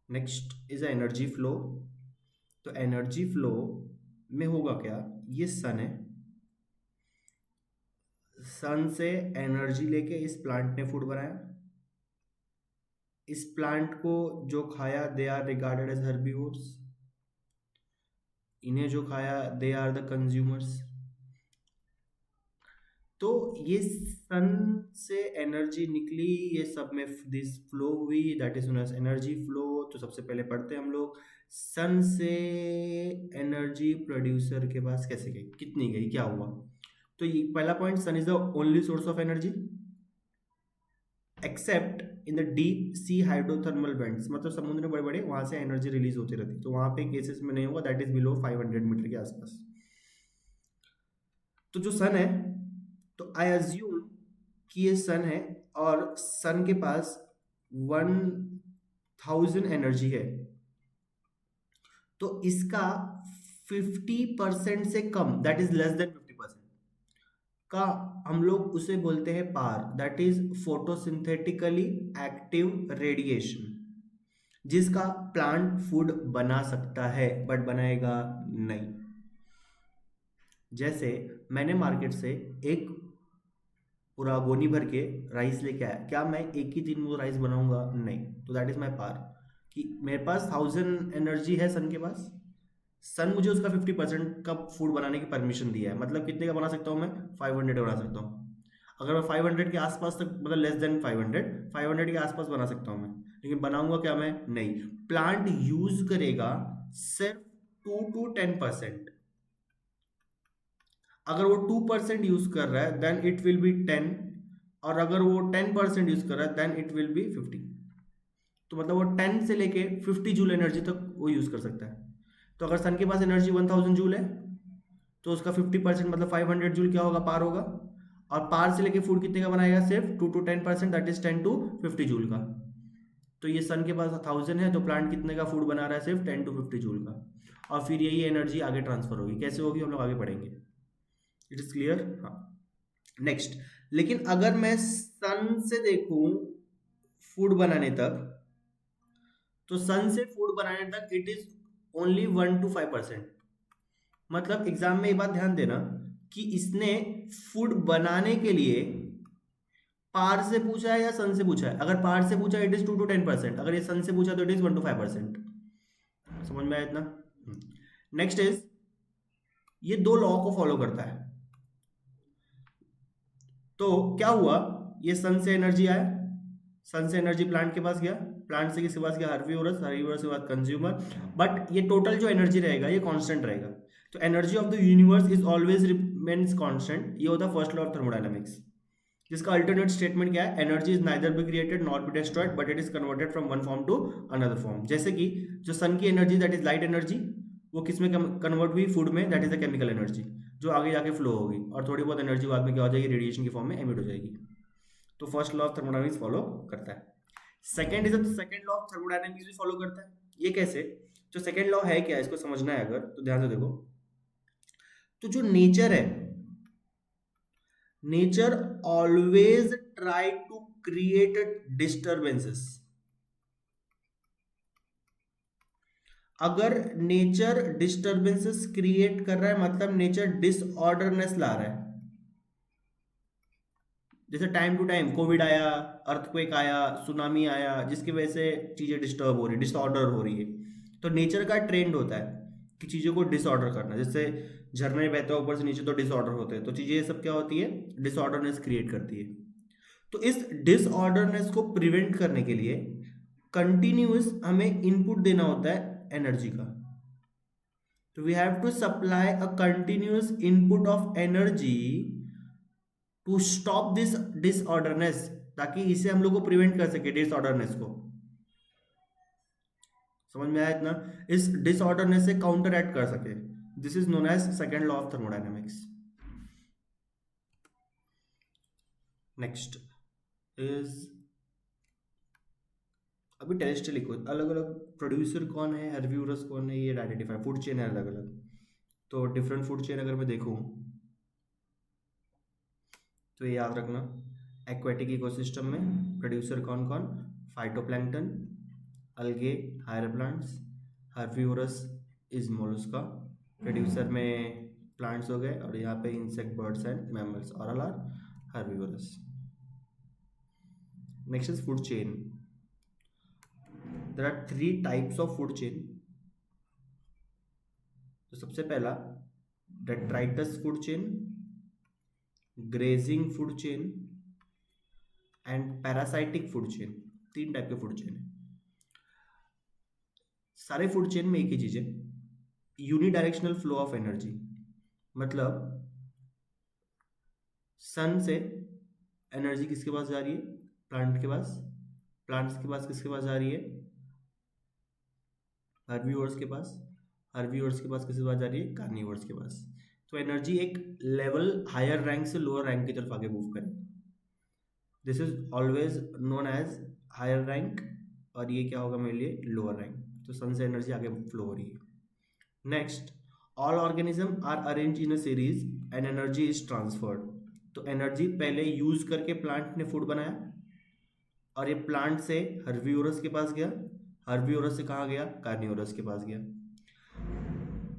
Next is energy flow. तो energy flow में होगा क्या, ये सन है, सन से एनर्जी लेके इस प्लांट ने फूड बनाया, इस प्लांट को जो खाया they are regarded as herbivores, इन्हें जो खाया दे आर द कंज्यूमर्स। तो ये सन से एनर्जी निकली, ये सब में दिस फ्लो हुई, that is known as energy flow. तो सबसे पहले पढ़ते हैं हम लोग, सन से एनर्जी प्रोड्यूसर के पास कैसे गई, कितनी गई, क्या हुआ। तो ये पहला point, sun is the only source of energy except in the deep sea hydrothermal vents, मतलब समुद्र में बड़े बड़े वहां से एनर्जी रिलीज होती रहती, तो वहां पे केसेस में नहीं होगा, दैट इज बिलो 500 मीटर के आसपास। तो जो सन है, तो आई अज्यूम कि ये सन है और सन के पास 1000 एनर्जी है, तो इसका 50% से कम, दैट इज लेस देन 50% का, हम लोग उसे बोलते हैं PAR, that is photosynthetically active radiation, जिसका प्लांट फूड बना सकता है बट बनाएगा नहीं। जैसे मैंने मार्केट से एक पूरा गोनी भर के राइस लेके आया, क्या मैं एक ही दिन में वो राइस बनाऊंगा, नहीं। तो दैट इज माई पार, कि मेरे पास 1000 एनर्जी है सन के पास, सन मुझे उसका 50% का फूड बनाने की परमिशन दिया है, मतलब कितने का बना सकता हूँ मैं, 500 बना सकता हूँ। अगर मैं 500 के आसपास तक, मतलब लेस देन 500 के आसपास बना सकता हूँ मैं, लेकिन बनाऊंगा क्या मैं, नहीं। प्लांट यूज करेगा सिर्फ 2 to 10%। अगर वो 2% यूज कर रहा है देन इट विल बी 10, और अगर वो 10% यूज कर रहा है देन इट विल बी 50। तो मतलब वो 10 से लेके 50 जूल एनर्जी तक वो यूज कर सकता है। तो अगर सन के पास एनर्जी 1000 जूल है, तो उसका 50% मतलब 500 जूल क्या होगा, पार होगा। और पार से लेके फूड कितने का बनाएगा, सिर्फ 2 to 10%, that is 10 to 50 joule का। तो ये सन के पास 1000 है, तो प्लांट कितने का फूड बना रहा है, सिर्फ 10 to 50 जूल का। और फिर यही एनर्जी आगे ट्रांसफर होगी, कैसे होगी हम लोग आगे पढ़ेंगे। इट इज क्लियर, हाँ। नेक्स्ट, लेकिन अगर मैं सन से देखूं फूड बनाने तक, तो सन से फूड बनाने तक इट इज ओनली 1 to 5%। मतलब एग्जाम में ये बात ध्यान देना कि इसने फूड बनाने के लिए पार से पूछा है या सन से पूछा है। अगर पार से पूछा है इट इज 2 to 10%, अगर ये सन से पूछा तो इट इज 1 to 5%। समझ में आया इतना। नेक्स्ट इज, ये दो लॉ को फॉलो करता है। तो क्या हुआ, ये सन से एनर्जी आया, सन से एनर्जी प्लांट के पास गया, प्लांट से किसके पास गया, हर्बीवोरस, हर्बीवोरस के बाद कंज्यूमर। बट ये टोटल जो एनर्जी रहेगा ये कांस्टेंट रहेगा। तो energy of the universe is always remains constant, ये होता है फर्स्ट लॉ ऑफ थर्मोडायनामिक्स, जिसका अल्टरनेट स्टेटमेंट क्या है, energy is neither be created not be destroyed but it is converted from one form to another form. जैसे कि जो sun की energy that is light energy, वो किस में कन्वर्ट हुई, फूड में, that is a chemical energy, जो आगे जाके फ्लो होगी, और थोड़ी बहुत एनर्जी बाद में क्या हो जाएगी, रेडिएशन की फॉर्म में एमिट हो जाएगी। तो first law of thermodynamics follow करता है। Second is, second law of thermodynamics भी फॉलो करता है। ये कैसे, जो सेकंड लॉ है क्या, इसको समझना है अगर, तो ध्यान से देखो। तो जो नेचर है, nature always try to create disturbances. अगर नेचर डिस्टर्बेंसेस क्रिएट कर रहा है, मतलब नेचर डिसऑर्डरनेस ला रहा है। जैसे टाइम टू टाइम कोविड आया, अर्थक्वेक आया, सुनामी आया, जिसकी वजह से चीजें डिस्टर्ब हो रही, डिसऑर्डर हो रही है। तो नेचर का ट्रेंड होता है कि चीजों को डिसऑर्डर करना, जैसे झरने बहते हैं ऊपर से नीचे तो डिसऑर्डर होते हैं, तो चीजें सब क्या होती है, डिसऑर्डरनेस क्रिएट करती है। तो इस डिसऑर्डरनेस को प्रिवेंट करने के लिए कंटिन्यूअस हमें इनपुट देना होता है एनर्जी का। तो we have to supply a continuous input of energy to stop this disorderness, ताकि इसे हम लोग को प्रिवेंट कर सके, डिसऑर्डरनेस को। समझ में आया इतना, इस डिसऑर्डरनेस से काउंटर एक्ट कर सके। This is known as second law of thermodynamics. Next is, अभी टेरेस्ट्रियल इको, अलग अलग प्रोड्यूसर कौन है, हर्बीवोरस कौन है, ये आइडेंटिफाई, फूड चेन है अलग अलग। तो डिफरेंट फूड चेन अगर मैं देखूं, तो ये याद रखना, एक्वेटिक इकोसिस्टम में प्रोड्यूसर कौन कौन, phytoplankton, algae higher plants, herbivores is mollusca, producer में प्लांट्स हो गए, और यहाँ पे insect, birds and mammals all are herbivores. Next is food chain. There are three types of food chain. तो सबसे पहला detritus food chain, grazing food chain and parasitic food chain. तीन टाइप के फूड चेन है. सारे food chain में एक ही चीज है, यूनिडायरेक्शनल फ्लो ऑफ एनर्जी. मतलब सन से एनर्जी किसके पास जा रही है? प्लांट के पास. प्लांट्स के पास किसके पास जा रही है? हर्बीवोर्स के पास. हर्बीवोर्स के पास किसके पास जा रही है? कार्निवोर्स के पास. तो एनर्जी एक लेवल हायर रैंक से लोअर रैंक की तरफ आगे मूव करेगी. This is always known as higher rank, और ये क्या होगा मेरे लिए? Lower rank. तो सन से एनर्जी आगे फ्लो हो रही है. Next, all organism are arrange in a series and energy is transferred. तो एनर्जी पहले यूज करके प्लांट ने फूड बनाया, और ये प्लांट से हर्बीवोरस के पास गया, हर्बीवोरस से कहाँ गया? कार्निवोरस के पास गया.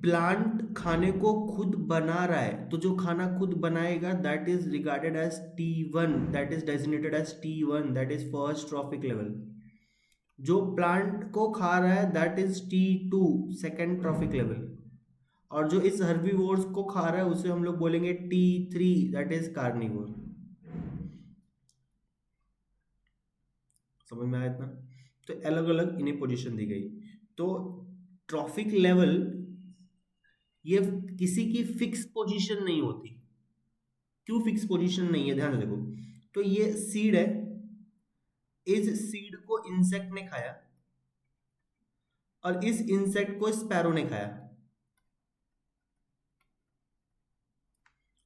प्लांट खाने को खुद बना रहा है, तो जो खाना खुद बनाएगा that is regarded as T1, that is designated as T1, that is first trophic level. जो प्लांट को खा रहा है that is T2, second trophic level. और जो इस हर्बीवोर्स को खा रहा है उसे हम लोग बोलेंगे T3, दैट इज कार्निवोर. समझ में आया इतना? तो अलग अलग इन्हें पोजीशन दी गई. तो ट्रॉफिक लेवल ये किसी की फिक्स पोजीशन नहीं होती. क्यों फिक्स पोजीशन नहीं है? ध्यान से देखो. तो ये सीड है, इस सीड को इंसेक्ट ने खाया, और इस इंसेक्ट को स्पैरो ने खाया.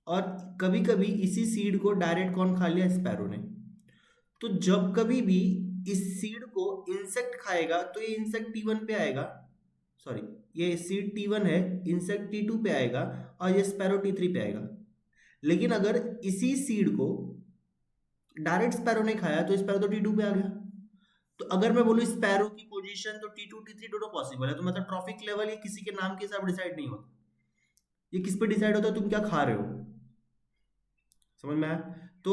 और कभी कभी इसी सीड को डायरेक्ट कौन खा लिया? स्पैरो ने. तो जब कभी भी इस सीड को इंसेक्ट खाएगा तो ये इंसेक्ट T1 पे आएगा, सॉरी ये सीड T1 है, इंसेक्ट T2 पे आएगा, और ये स्पैरो T3 पे आएगा. लेकिन अगर इसी सीड को डायरेक्ट स्पैरो ने खाया तो स्पैरो तो T2 पे आ गया. तो अगर मैं बोलूं स्पैरो की पोजीशन, तो T2 T3 दोनों पॉसिबल है. तो मतलब ट्रॉफिक लेवल ये किसी के नाम के हिसाब डिसाइड नहीं होता, ये किस पे डिसाइड होता है? तुम क्या खा रहे हो. समझ में आया? तो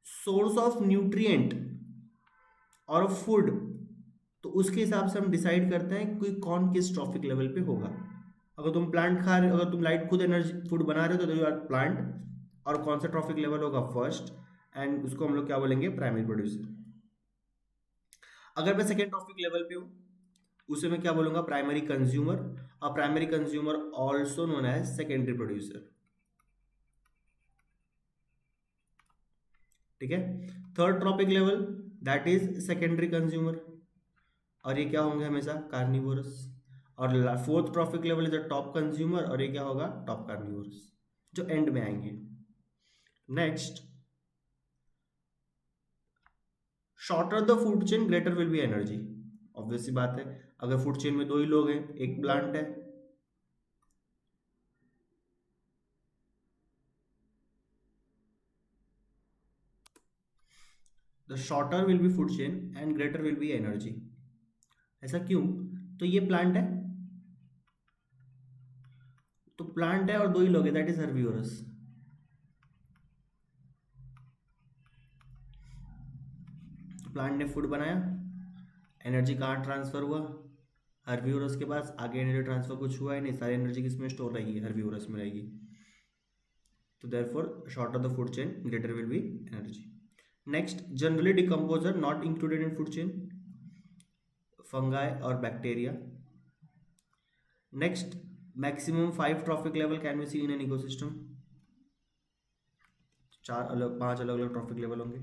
सोर्स ऑफ न्यूट्रिएंट और फूड, तो उसके हिसाब से हम डिसाइड करते हैं कि कौन किस ट्रॉफिक लेवल पे होगा. अगर तुम प्लांट खा रहे हो, अगर तुम लाइट खुद एनर्जी फूड बना रहे हो तो यू आर प्लांट. और कौन सा ट्रॉफिक लेवल होगा? फर्स्ट. एंड उसको हम लोग क्या बोलेंगे? Primary producer. अगर मैं सेकेंड ट्रॉफिक लेवल पे हूँ उसे मैं क्या बोलूंगा? Primary consumer. और primary consumer also known as secondary producer. ठीक है. Third trophic level that is secondary consumer, और ये क्या होंगे? हमेशा कार्निवोरस. और fourth trophic level is the top consumer, और ये क्या होगा? टॉप कार्निवोरस, जो एंड में आएंगे. Next, shorter the food chain greater will be energy. Obvious सी बात है, अगर फूड चेन में दो ही लोग हैं, एक प्लांट है, the shorter will be food chain and greater will be energy. ऐसा क्यों? तो ये प्लांट है, तो प्लांट है और दो ही लोग हैं, दैट इज हर्बीवोरस. प्लांट ने फूड बनाया, एनर्जी कहाँ ट्रांसफर हुआ? हर्बीवोरस के पास. आगे एनर्जी ट्रांसफर कुछ हुआ ही नहीं, सारी एनर्जी किसमें स्टोर रहेगी? हर्बीवोरस में रहेगी. तो therefore shorter the food chain greater will be energy. Next, generally decomposer not included in food chain, fungi और bacteria. Next, maximum 5 trophic level can be seen in an ecosystem. पांच अलग अलग trophic level होंगे.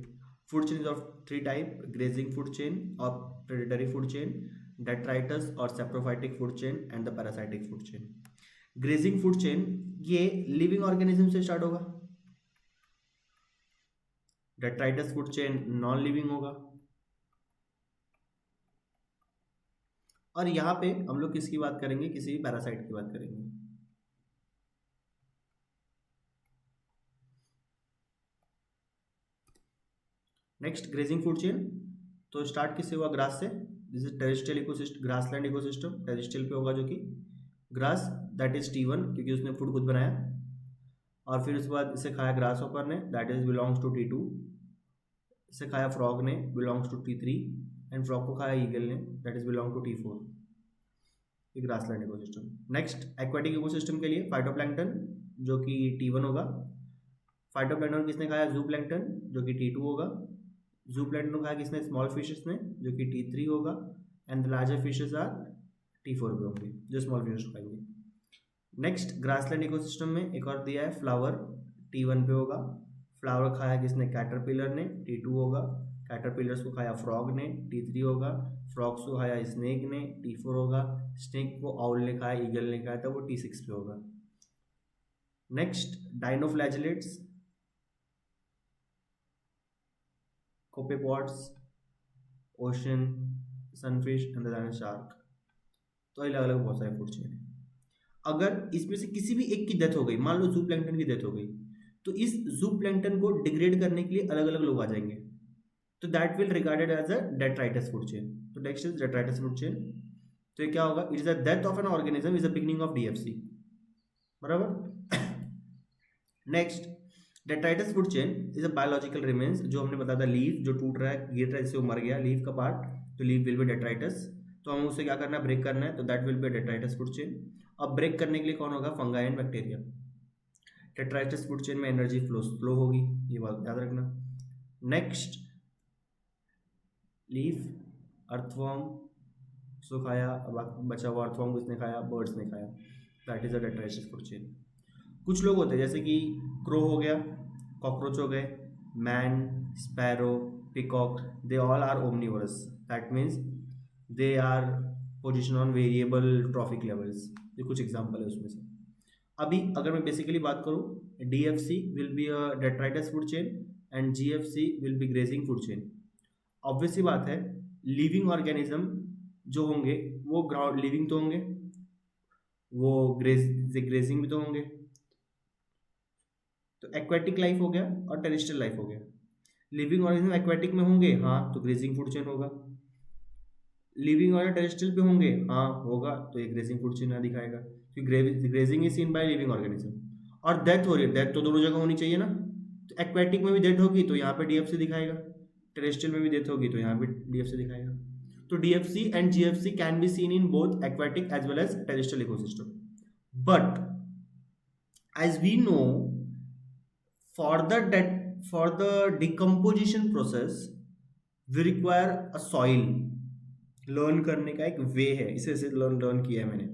Food chain is of 3 type: grazing food chain, और predatory food chain, detritus और saprophytic food chain, and the parasitic food chain. Grazing food chain ये living organism से start होगा. Detritus food chain non living होगा. और यहाँ पे हम लोग किसकी बात करेंगे? किसी पैरासाइट की बात करेंगे. Next, grazing food chain. तो स्टार्ट किससे हुआ? ग्रास से. This is terrestrial ecosystem, grassland ecosystem terrestrial पे होगा जो कि ग्रास, दैट इज T1 क्योंकि उसने फूड खुद बनाया। और फिर उसके बाद इसे खाया ग्रास हॉपर ने, that is belongs to T2। इसे खाया फ्रॉग ने, belongs to T3। And frog को खाया ईगल ने, that is belong to T4। ये grassland ecosystem. Next aquatic ecosystem के लिए फाइटोप्लैंक्टन जो कि T1 होगा। फाइटोप्लैंक्टन किसने खाया? जूप्लैंक्टन जो कि T2 होगा। जूप्लैंक्टन को खाया किसने? स्मॉल फिशेस ने जो कि T3 होगा। And the larger fishes are T4 पे होंगे जो स्मॉल फिशेस खाएंगे। नेक्स्ट ग्रासलैंड इकोसिस्टम में एक और दिया है फ्लावर, T1 पे होगा। फ्लावर खाया किसने? कैटरपिलर ने, T2 होगा। कैटरपिलर्स को खाया फ्रॉग ने, T3 होगा। फ्रॉग्स को खाया स्नेक ने, T4 होगा। स्नेक को आउल ने खाया, ईगल ने खाया था, वो T6 पे होगा। Next dinoflagellates, copepods, ocean, sunfish and the shark. तो अलग अलग बहुत सारे फूड चेन है। अगर इसमें से किसी भी एक की डेथ हो गई, मान लो जूप्लैंक्टन की डेथ हो गई, तो इस जूप्लैंक्टन को डिग्रेड करने के लिए अलग अलग लोग आ जाएंगे, तो that will regarded as a detritus food chain. तो next is detritus food chain. तो ये क्या होगा? It is a death of an organism is the beginning of DFC, बराबर। Next detritus food chain is a biological remains, जो हमने बताया था लीफ जो टूट रहा है, गिर रहा है, इससे वो मर गया लीफ का पार्ट, तो लीफ विल बी डेट्राइटस। तो हमें उसे क्या करना है? ब्रेक करना है, तो that will B detritus food chain. अब ब्रेक करने के लिए कौन होगा? Fungi and bacteria. Detritus food chain में एनर्जी फ्लो स्लो होगी, ये बात याद रखना। नेक्स्ट लीफ, अर्थवॉर्म सो खाया, बचा हुआ अर्थवॉर्म किसने खाया? बर्ड्स ने खाया, that is a detritus food chain. कुछ लोग होते हैं जैसे कि क्रो हो गया, कॉकरोच हो गए, man, sparrow, peacock, they all are omnivorous, that means they are position on variable trophic levels. ये कुछ एग्जाम्पल है उसमें से। अभी अगर मैं बेसिकली बात करूँ, DFC will be a detritus food chain and GFC will be grazing food chain. Obvious सी बात है, लिविंग ऑर्गेनिज्म जो होंगे वो ग्राउंड लिविंग तो होंगे, वो ग्रेजिंग भी तो होंगे। तो एक्वेटिक लाइफ हो गया और टेरेस्ट्रियल लाइफ हो गया। लिविंग ऑर्गेनिज्म एक्वेटिक में होंगे, हाँ, तो ग्रेजिंग फूड चेन होगा। लिविंग और टेरेस्ट्रियल पे होंगे, हाँ होगा, तो एक ग्रेजिंग फूड चेन दिखाएगा, क्योंकि grazing is seen by living organism. और डेथ हो रही है, डेथ तो दोनों जगह होनी चाहिए ना, तो एक्वेटिक में भी डेथ होगी तो यहाँ पे DFC दिखाएगा, टेरेस्ट्रियल में भी डेथ होगी तो यहाँ पे DFC दिखाएगा। तो DFC and GFC can be seen in both aquatic as well as terrestrial ecosystem. But as we know, for the decomposition process we require a soil। Learn करने का एक वे है, इसे लर्न किया है मैंने।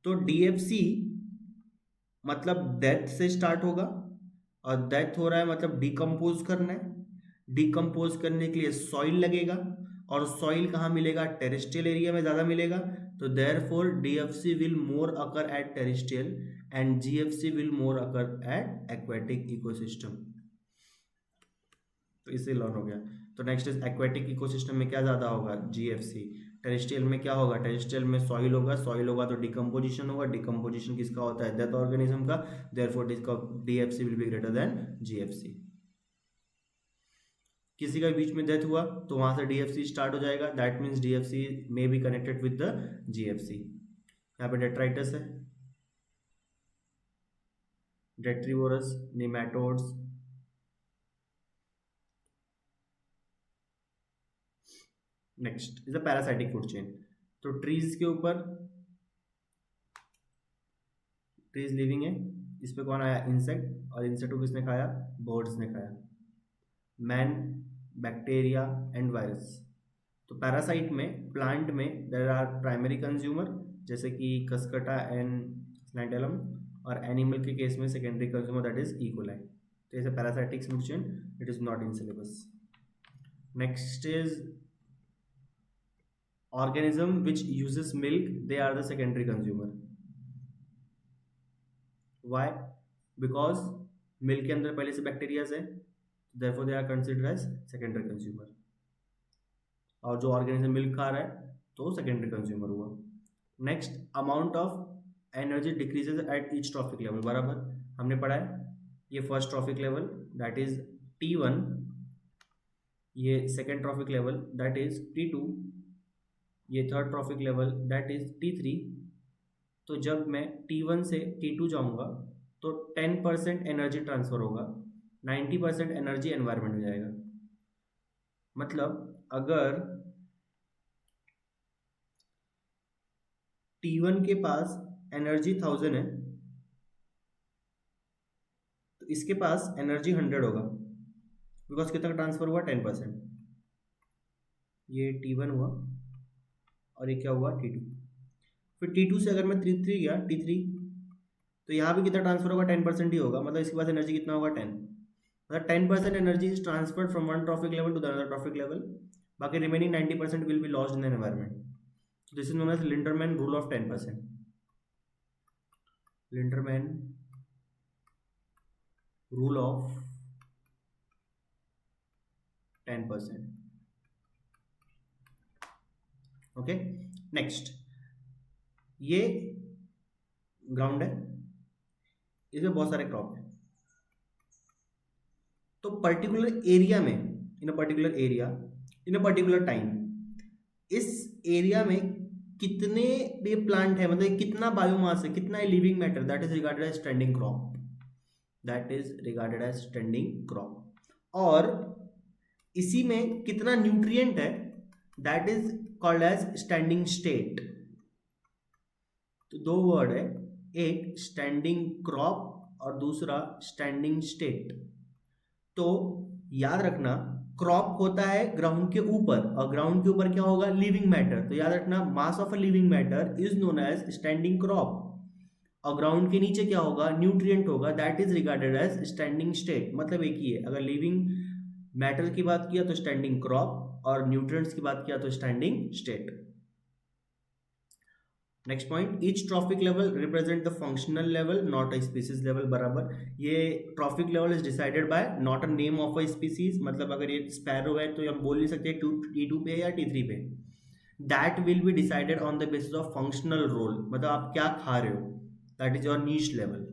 तो DFC मतलब डेथ से स्टार्ट होगा, और डेथ हो रहा है मतलब डिकम्पोज करना है। डिकम्पोज करने के लिए सॉइल लगेगा, और सॉइल कहाँ मिलेगा? टेरेस्ट्रियल एरिया में ज़्यादा मिलेगा। तो therefore DFC will more occur at terrestrial and GFC will more occur at aquatic ecosystem. तो इससे लर्न हो गया। तो नेक्स्ट इज एक्वेटिक इकोसिस्टम में क्या ज़्यादा होगा? GFC। टेरेस्ट्रियल में क्या होगा? टेरेस्ट्रियल में सॉइल होगा, सॉइल होगा तो डिकम्पोजिशन होगा, डिकम्पोजिशन किसका होता है? डेथ ऑर्गेनिज्म का। Therefore DFC will be greater than GFC। किसी का बीच में डेथ हुआ तो वहां से DFC स्टार्ट हो जाएगा, that means DFC may be connected with the GFC। यहाँ पे डेट्राइटस है, detritivores, nematodes. Next is a parasitic food chain. तो ट्रीज के ऊपर, ट्रीज लिविंग है, इस पे कौन आया? इंसेक्ट, और इंसेक्ट को किसने खाया? बर्ड्स ने खाया। Man, bacteria and virus. तो पैरासाइट में, प्लांट में देयर आर प्राइमरी कंज्यूमर जैसे कि कस्कटा एंड स्नैटेलम, और एनिमल के केस में secondary consumer that is E coli. तो ऐसे parasitic food chain, it is not in syllabus. Next is organism which uses milk, they are the secondary consumer. Why? Because milk के अंदर पहले से बैक्टीरिया है, therefore they are considered as secondary consumer। और जो organism milk खा रहा है तो सेकेंडरी कंज्यूमर हुआ। Next, amount of energy decreases at each trophic level, बराबर हमने पढ़ा है। ये first trophic level that is T1, ये second trophic level that is T2, ये third trophic level that is T3। तो जब मैं T1 से T2 जाऊंगा तो 10% एनर्जी ट्रांसफर होगा, 90% एनर्जी एनवायरनमेंट में जाएगा। मतलब अगर T1 के पास एनर्जी 1000 है तो इसके पास एनर्जी 100 होगा, बिकॉज कितना ट्रांसफर हुआ 10%। ये T1 हुआ और ये क्या हुआ T2। फिर T2 से अगर मैं T3 गया T3 तो यहाँ भी कितना ट्रांसफर होगा 10% ही होगा, मतलब इसके पास एनर्जी कितना होगा 10। मतलब 10% energy is transferred from one trophic level to the another trophic level, बाकी remaining 90% will be lost in the environment. This is known as Linderman rule of 10%। Linderman rule of 10%। Okay, next, ये ground है, इसमें बहुत सारे crop है। तो particular area में, in a particular area in a particular time, इस area में कितने भी प्लांट है, मतलब कितना बायोमास है, कितना living matter, that is regarded as standing crop. That is regarded as standing crop. और इसी में कितना न्यूट्रिएंट है, that is called as standing state. तो दो वर्ड है, एक स्टैंडिंग क्रॉप और दूसरा स्टैंडिंग स्टेट। तो याद रखना, क्रॉप होता है ग्राउंड के ऊपर और ग्राउंड के ऊपर क्या होगा, लिविंग मैटर। तो याद रखना, mass of a living matter is known as standing crop, और ग्राउंड के नीचे क्या होगा, न्यूट्रिएंट होगा, that is regarded as standing state. मतलब एक ही है, अगर लिविंग मैटर की बात किया तो स्टैंडिंग क्रॉप और न्यूट्रिएंट्स की बात किया तो standing state. Next point, each trophic level represent the functional level not a species level. बराबर, ये trophic level is decided by not a name of a species. मतलब अगर ये स्पैरो है तो हम बोल नहीं सकते T2 पे या T3 पे। That will be decided on the basis of functional role, मतलब आप क्या खा रहे हो, that is your niche level.